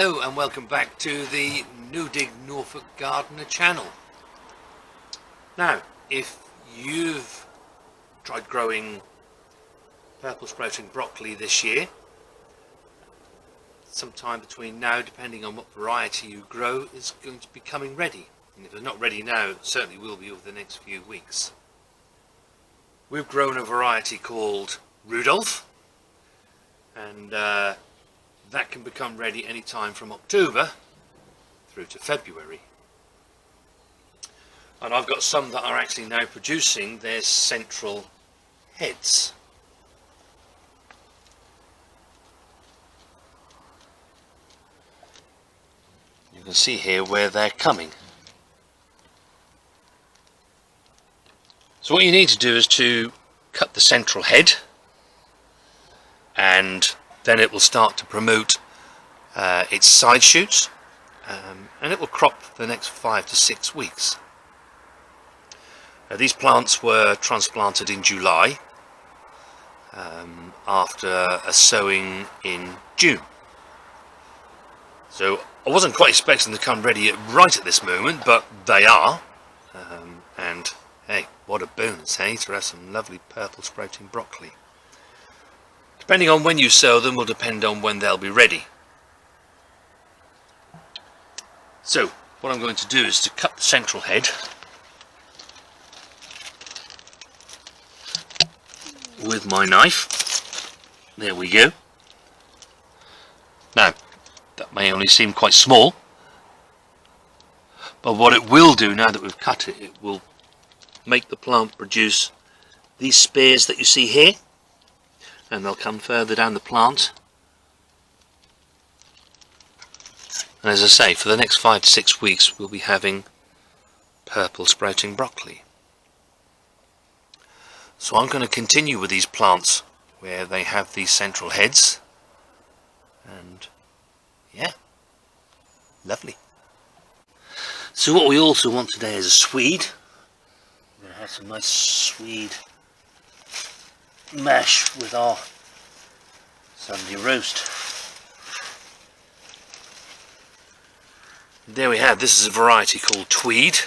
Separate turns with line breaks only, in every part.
Hello and welcome back to the New Dig Norfolk Gardener channel. Now, if you've tried growing purple sprouting broccoli this year, sometime between now, depending on what variety you grow, is going to be coming ready. And if it's not ready now, it certainly will be over the next few weeks. We've grown a variety called Rudolph, and that can become ready any time from October through to February. And I've got some that are actually now producing their central heads. You can see here where they're coming. So what you need to do is to cut the central head, and then it will start to promote its side shoots, and it will crop for the next 5 to 6 weeks. These plants were transplanted in July after a sowing in June. So I wasn't quite expecting to come ready right at this moment, but they are, and hey, what a bonus, hey, to have some lovely purple sprouting broccoli. Depending on when you sow them will depend on when they'll be ready. So what I'm going to do is to cut the central head with my knife. There we go. Now that may only seem quite small, but what it will do now that we've cut it, it will make the plant produce these spears that you see here, and they'll come further down the plant. And as I say, for the next 5 to 6 weeks we'll be having purple sprouting broccoli. So I'm going to continue with these plants where they have these central heads, and yeah, lovely. So what we also want today is a Swede. We're going to have some nice Swede mash with our Sunday roast. There we have, this is a variety called Tweed,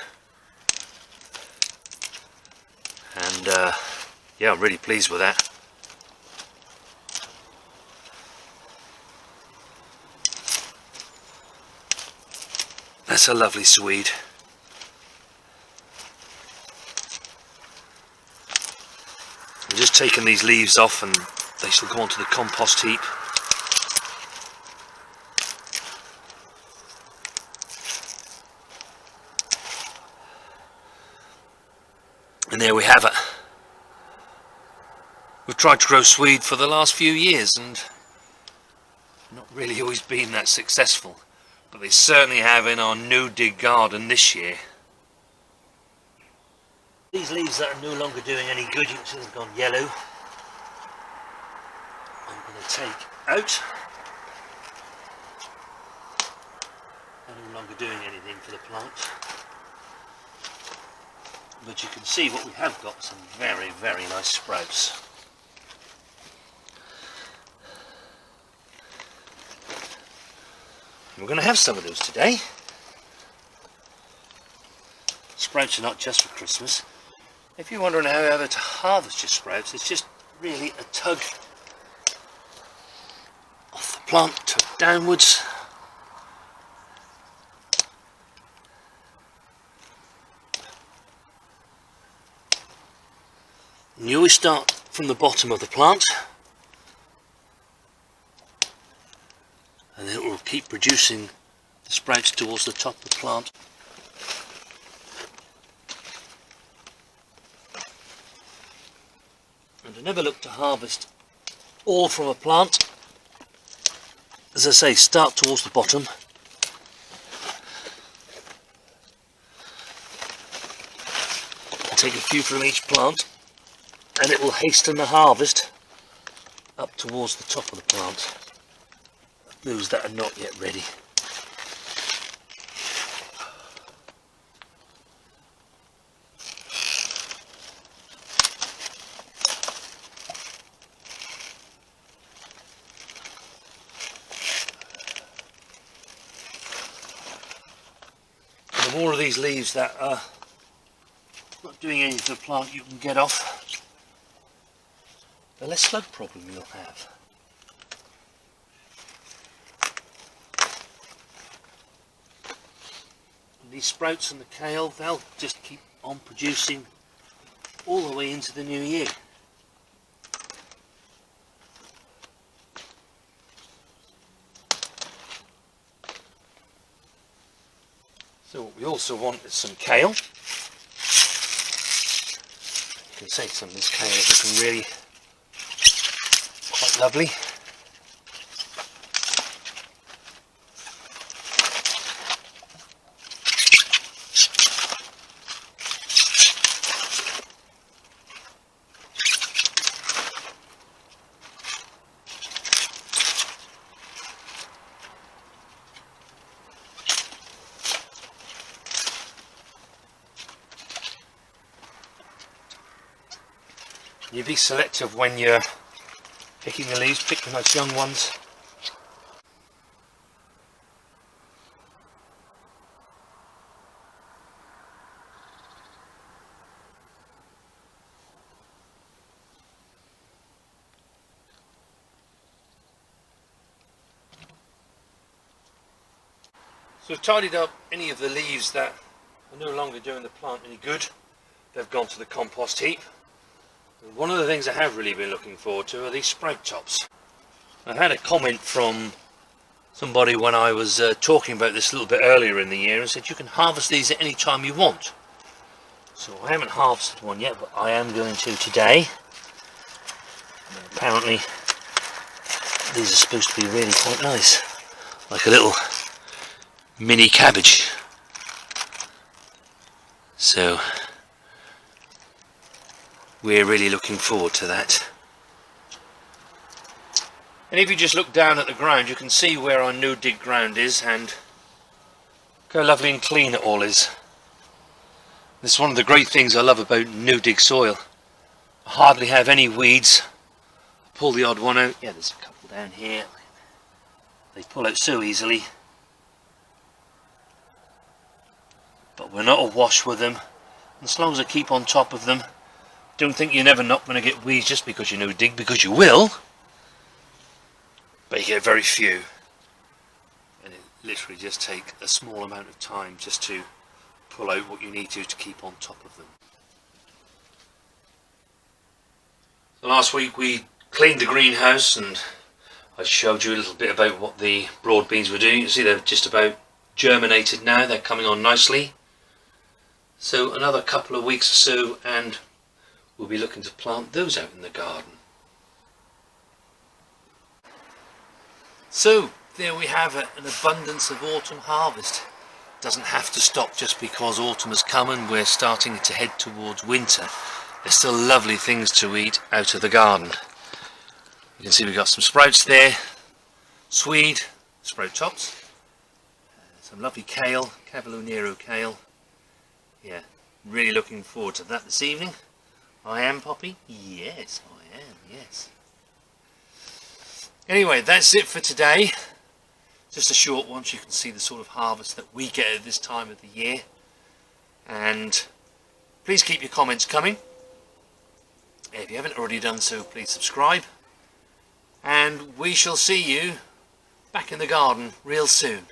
and yeah, I'm really pleased with that. That's a lovely Swede. I'm just taking these leaves off and they shall go onto the compost heap. And there we have it. We've tried to grow Swede for the last few years and not really always been that successful, but they certainly have in our New Dig garden this year. These leaves that are no longer doing any good, you can see they've gone yellow, I'm going to take out. They're no longer doing anything for the plant. But you can see what we have got, some very, very nice sprouts. We're going to have some of those today. Sprouts are not just for Christmas. If you're wondering how to harvest your sprouts, it's just really a tug off the plant, tug downwards. And you always start from the bottom of the plant, and then it will keep producing the sprouts towards the top of the plant. And I never look to harvest all from a plant. As I say, start towards the bottom. And take a few from each plant, and it will hasten the harvest up towards the top of the plant. Those that are not yet ready. The more of these leaves that are not doing anything to the plant you can get off, the less slug problem you'll have. And these sprouts and the kale, they'll just keep on producing all the way into the new year. So what we also want is some kale. You can see some of this kale is looking really quite lovely. You be selective when you're picking the leaves, pick the nice young ones. So I've tidied up any of the leaves that are no longer doing the plant any good. They've gone to the compost heap. One of the things I have really been looking forward to are these sprout tops. I had a comment from somebody when I was talking about this a little bit earlier in the year and said you can harvest these at any time you want. So I haven't harvested one yet, but I am going to today. And apparently these are supposed to be really quite nice, like a little mini cabbage. So we're really looking forward to that. And if you just look down at the ground, you can see where our no dig ground is and look how lovely and clean it all is. This is one of the great things I love about no dig soil. I hardly have any weeds. I pull the odd one out. Yeah, there's a couple down here. They pull out so easily. But we're not awash with them. And as long as I keep on top of them, don't think you're never not going to get weeds just because you no dig, because you will, but you get very few, and it literally just takes a small amount of time just to pull out what you need to keep on top of them. So last week we cleaned the greenhouse and I showed you a little bit about what the broad beans were doing. You see they're just about germinated now, they're coming on nicely. So another couple of weeks or so and we'll be looking to plant those out in the garden. So there we have it, an abundance of autumn harvest. Doesn't have to stop just because autumn has come and we're starting to head towards winter. There's still lovely things to eat out of the garden. You can see we've got some sprouts there, Swede, sprout tops, some lovely kale, Cavolo Nero kale. Yeah, really looking forward to that this evening. I am, Poppy? Yes, I am, yes. Anyway, that's it for today. Just a short one so you can see the sort of harvest that we get at this time of the year. And please keep your comments coming. If you haven't already done so, please subscribe. And we shall see you back in the garden real soon.